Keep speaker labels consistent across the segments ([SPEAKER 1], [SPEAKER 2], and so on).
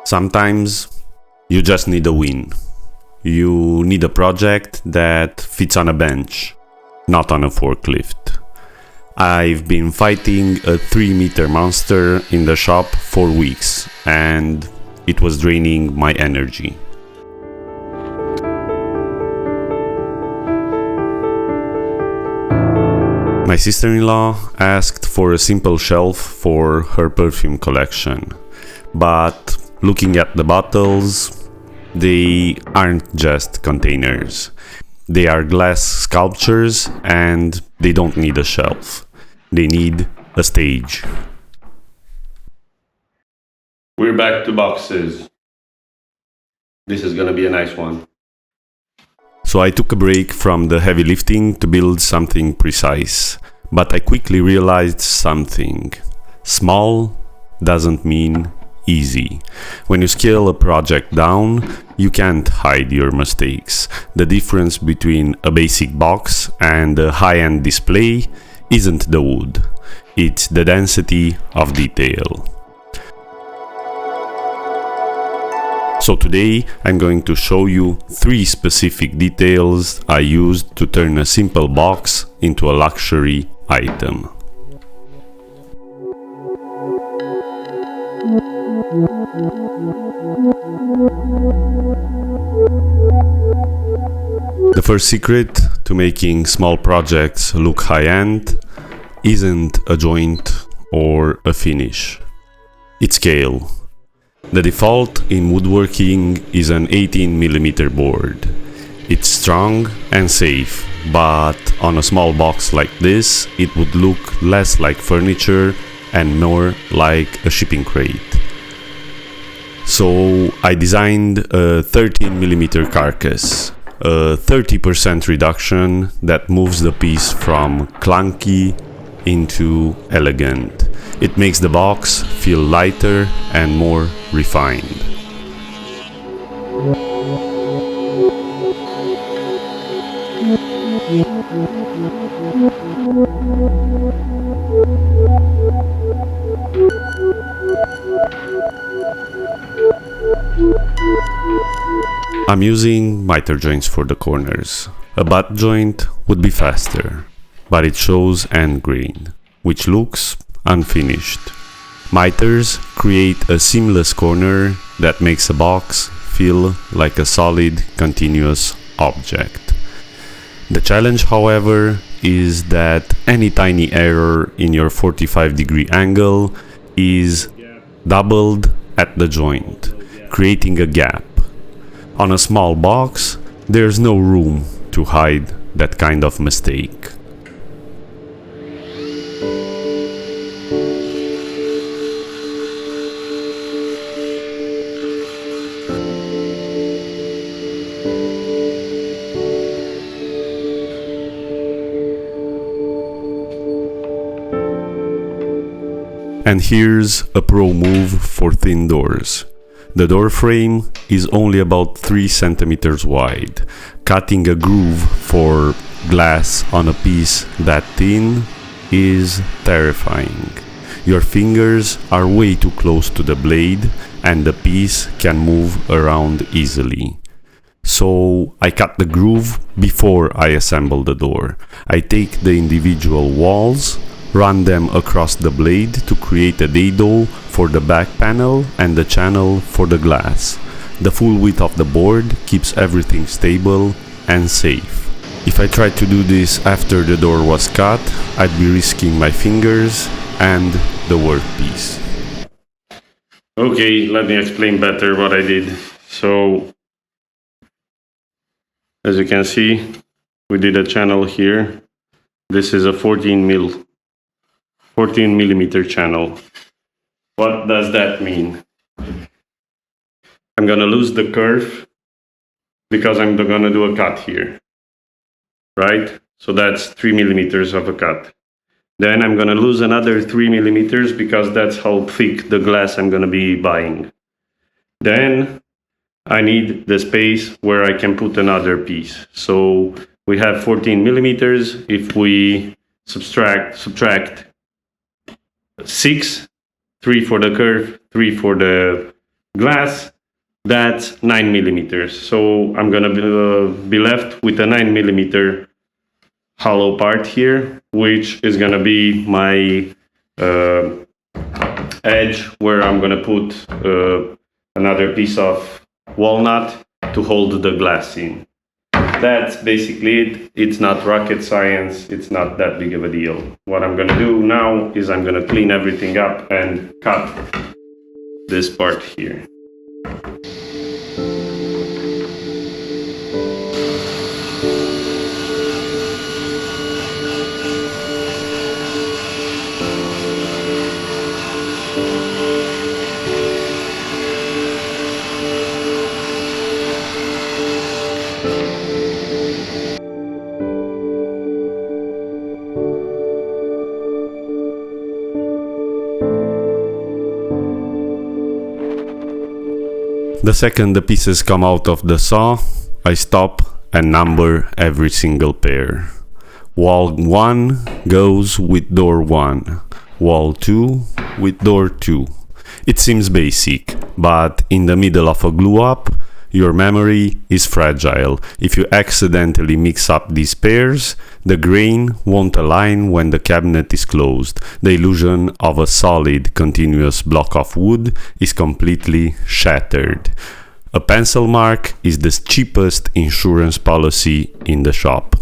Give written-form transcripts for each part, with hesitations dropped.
[SPEAKER 1] Sometimes you just need a win. You need a project that fits on a bench, not on a forklift. I've been fighting a 3-meter monster in the shop for weeks, and it was draining my energy. My sister-in-law asked for a simple shelf for her perfume collection, but looking at the bottles, they aren't just containers. They are glass sculptures and they don't need a shelf. They need a stage. We're back to boxes. This is gonna be a nice one. So I took a break from the heavy lifting to build something precise. But I quickly realized something. Small doesn't mean easy. When you scale a project down, you can't hide your mistakes. The difference between a basic box and a high-end display isn't the wood, it's the density of detail. So today I'm going to show you 3 specific details I used to turn a simple box into a luxury item. The first secret to making small projects look high-end isn't a joint or a finish. It's scale. The default in woodworking is an 18mm board. It's strong and safe, but on a small box like this, it would look less like furniture and more like a shipping crate. So I designed a 13mm carcass, a 30% reduction that moves the piece from clunky into elegant. It makes the box feel lighter and more refined. I'm using miter joints for the corners. A butt joint would be faster, but it shows end grain, which looks unfinished. Miters create a seamless corner that makes a box feel like a solid, continuous object. The challenge, however, is that any tiny error in your 45-degree angle is doubled at the joint, creating a gap. On a small box, there's no room to hide that kind of mistake. And here's a pro move for thin doors. The door frame is only about 3 centimeters wide. Cutting a groove for glass on a piece that thin is terrifying. Your fingers are way too close to the blade and the piece can move around easily. So I cut the groove before I assemble the door. I take the individual walls, run them across the blade to create a dado for the back panel and the channel for the glass. The full width of the board keeps everything stable and safe. If I tried to do this after the door was cut, I'd be risking my fingers and the workpiece. Okay, let me explain better what I did. So, as you can see, we did a channel here. This is a 14mm channel. What does that mean? I'm gonna lose the curve because I'm gonna do a cut here, right? So that's 3mm of a cut. Then I'm gonna lose another 3mm because that's how thick the glass I'm gonna be buying. Then I need the space where I can put another piece. So we have 14mm. If we subtract 6, 3 for the curve, 3 for the glass, that's 9 millimeters. So I'm gonna be left with a 9 millimeter hollow part here, which is gonna be my edge where I'm gonna put another piece of walnut to hold the glass in. That's basically it. It's not rocket science. It's not that big of a deal. What I'm gonna do now is I'm gonna clean everything up and cut this part here. The second the pieces come out of the saw, I stop and number every single pair. Wall 1 goes with door 1, wall 2 with door 2. It seems basic, but in the middle of a glue up, your memory is fragile. If you accidentally mix up these pairs, the grain won't align when the cabinet is closed. The illusion of a solid, continuous block of wood is completely shattered. A pencil mark is the cheapest insurance policy in the shop.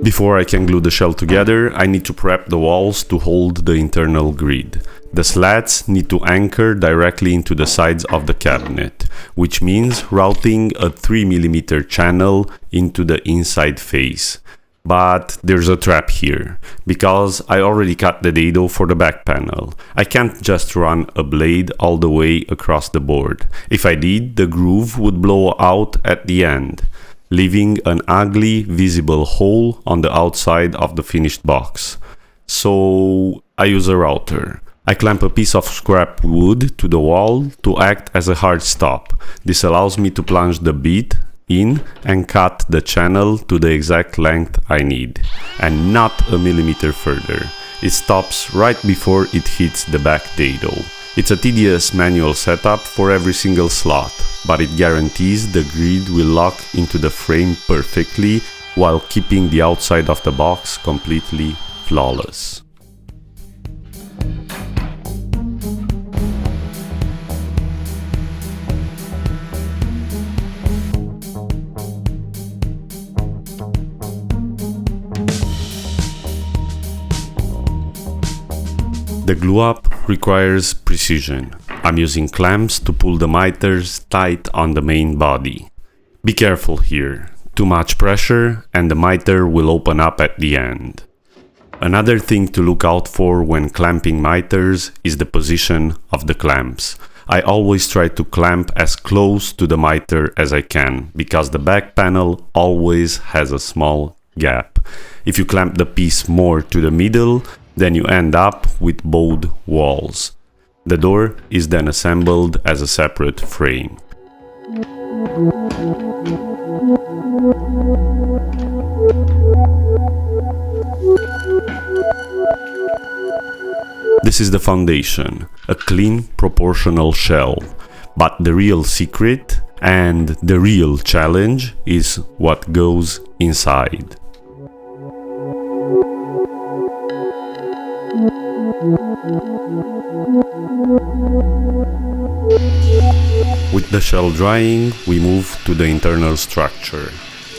[SPEAKER 1] Before I can glue the shell together, I need to prep the walls to hold the internal grid. The slats need to anchor directly into the sides of the cabinet, which means routing a 3 mm channel into the inside face. But there's a trap here, because I already cut the dado for the back panel. I can't just run a blade all the way across the board. If I did, the groove would blow out at the end, leaving an ugly visible hole on the outside of the finished box. So I use a router. I clamp a piece of scrap wood to the wall to act as a hard stop. This allows me to plunge the bit in and cut the channel to the exact length I need, and not a millimeter further. It stops right before it hits the back dado. It's a tedious manual setup for every single slot, but it guarantees the grid will lock into the frame perfectly while keeping the outside of the box completely flawless. The glue up requires precision. I'm using clamps to pull the miters tight on the main body. Be careful here. Too much pressure and the miter will open up at the end. Another thing to look out for when clamping miters is the position of the clamps. I always try to clamp as close to the miter as I can, because the back panel always has a small gap. If you clamp the piece more to the middle, then you end up with bowed walls. The door is then assembled as a separate frame. This is the foundation, a clean, proportional shell. But the real secret and the real challenge is what goes inside. With the shell drying, we move to the internal structure,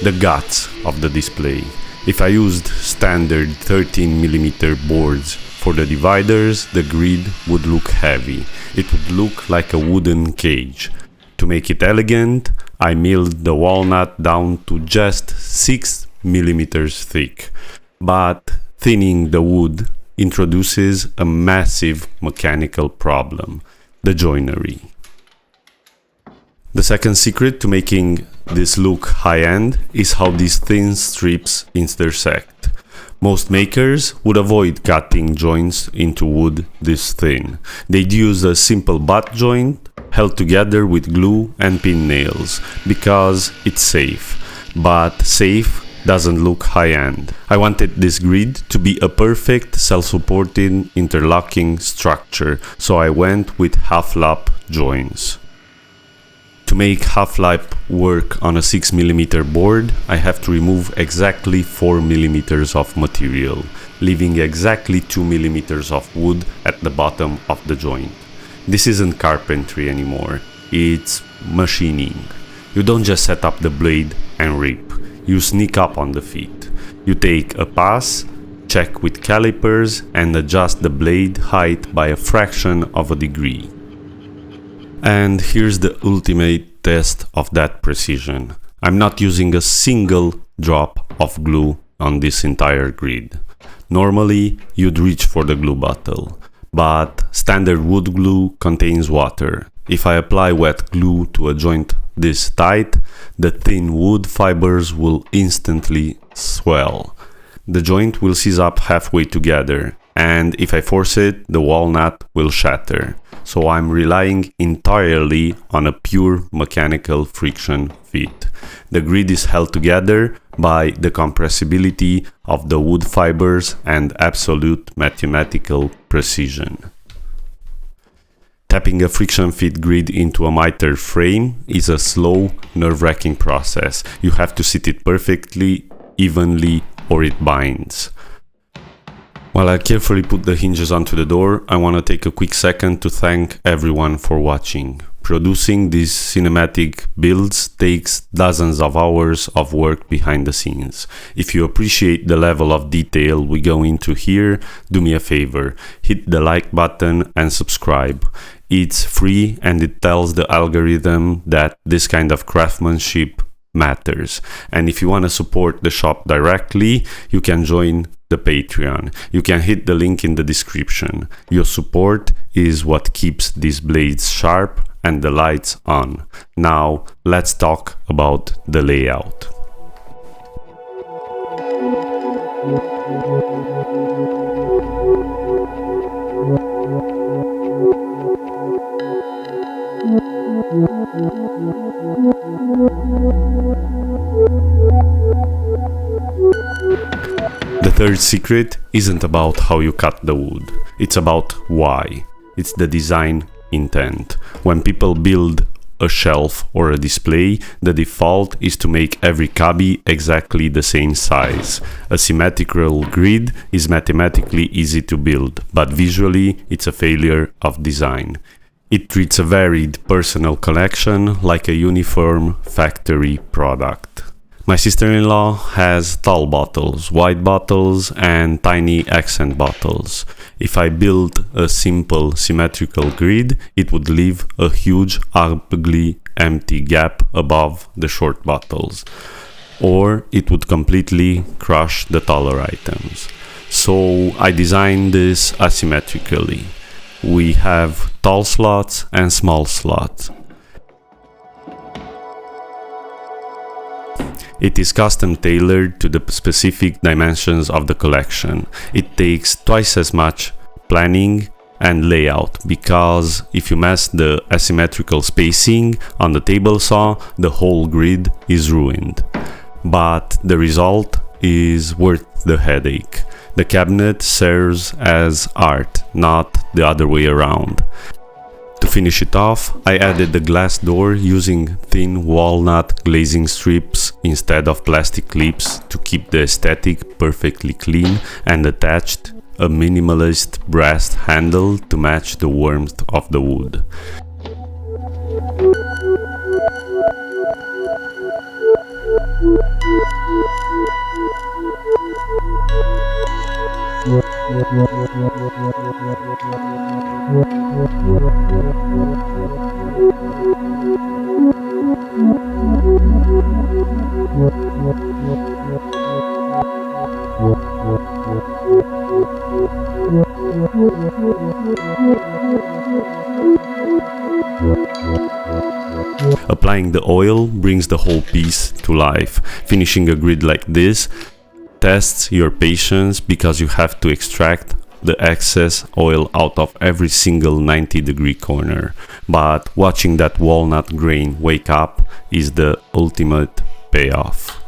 [SPEAKER 1] the guts of the display. If I used standard 13mm boards for the dividers, the grid would look heavy. It would look like a wooden cage. To make it elegant, I milled the walnut down to just 6mm thick. But thinning the wood introduces a massive mechanical problem, the joinery. The second secret to making this look high-end is how these thin strips intersect. Most makers would avoid cutting joints into wood this thin. They'd use a simple butt joint held together with glue and pin nails because it's safe. But safe doesn't look high-end. I wanted this grid to be a perfect self-supporting interlocking structure, so I went with half-lap joints. To make half-lap work on a 6mm board, I have to remove exactly 4mm of material, leaving exactly 2mm of wood at the bottom of the joint. This isn't carpentry anymore, it's machining. You don't just set up the blade and rip, you sneak up on the feet. You take a pass, check with calipers and adjust the blade height by a fraction of a degree. And here's the ultimate test of that precision. I'm not using a single drop of glue on this entire grid. Normally, you'd reach for the glue bottle, but standard wood glue contains water. If I apply wet glue to a joint this tight, the thin wood fibers will instantly swell. The joint will seize up halfway together, and if I force it, the walnut will shatter. So I'm relying entirely on a pure mechanical friction fit. The grid is held together by the compressibility of the wood fibers and absolute mathematical precision. Tapping a friction fit grid into a miter frame is a slow, nerve-wracking process. You have to sit it perfectly, evenly, or it binds. While I carefully put the hinges onto the door, I want to take a quick second to thank everyone for watching. Producing these cinematic builds takes dozens of hours of work behind the scenes. If you appreciate the level of detail we go into here, do me a favor, hit the like button and subscribe. It's free and it tells the algorithm that this kind of craftsmanship matters. And if you want to support the shop directly, you can join the Patreon. You can hit the link in the description. Your support is what keeps these blades sharp and the lights on. Now let's talk about the layout. The third secret isn't about how you cut the wood, it's about why. It's the design intent. When people build a shelf or a display, the default is to make every cubby exactly the same size. A symmetrical grid is mathematically easy to build, but visually it's a failure of design. It treats a varied personal collection like a uniform factory product. My sister-in-law has tall bottles, wide bottles, and tiny accent bottles. If I built a simple symmetrical grid, it would leave a huge, ugly, empty gap above the short bottles, or it would completely crush the taller items. So I designed this asymmetrically. We have tall slots and small slots. It is custom tailored to the specific dimensions of the collection. It takes twice as much planning and layout, because if you mess the asymmetrical spacing on the table saw, the whole grid is ruined. But the result is worth the headache. The cabinet serves as art, not the other way around. To finish it off, I added the glass door using thin walnut glazing strips instead of plastic clips to keep the aesthetic perfectly clean, and attached a minimalist brass handle to match the warmth of the wood. Applying the oil brings the whole piece to life. Finishing a grid like this tests your patience because you have to extract the excess oil out of every single 90-degree corner. But watching that walnut grain wake up is the ultimate payoff.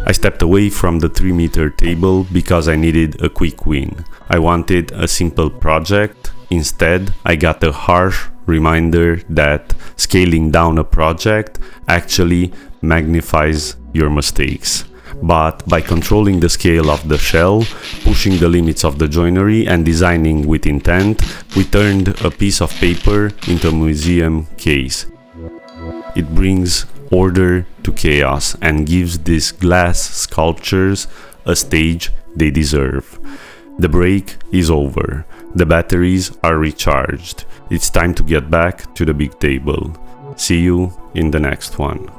[SPEAKER 1] I stepped away from the 3-meter table because I needed a quick win. I wanted a simple project. Instead, I got a harsh reminder that scaling down a project actually magnifies your mistakes. But by controlling the scale of the shell, pushing the limits of the joinery, and designing with intent, we turned a piece of paper into a museum case. It brings order to chaos and gives these glass sculptures a stage they deserve. The break is over. The batteries are recharged. It's time to get back to the big table. See you in the next one.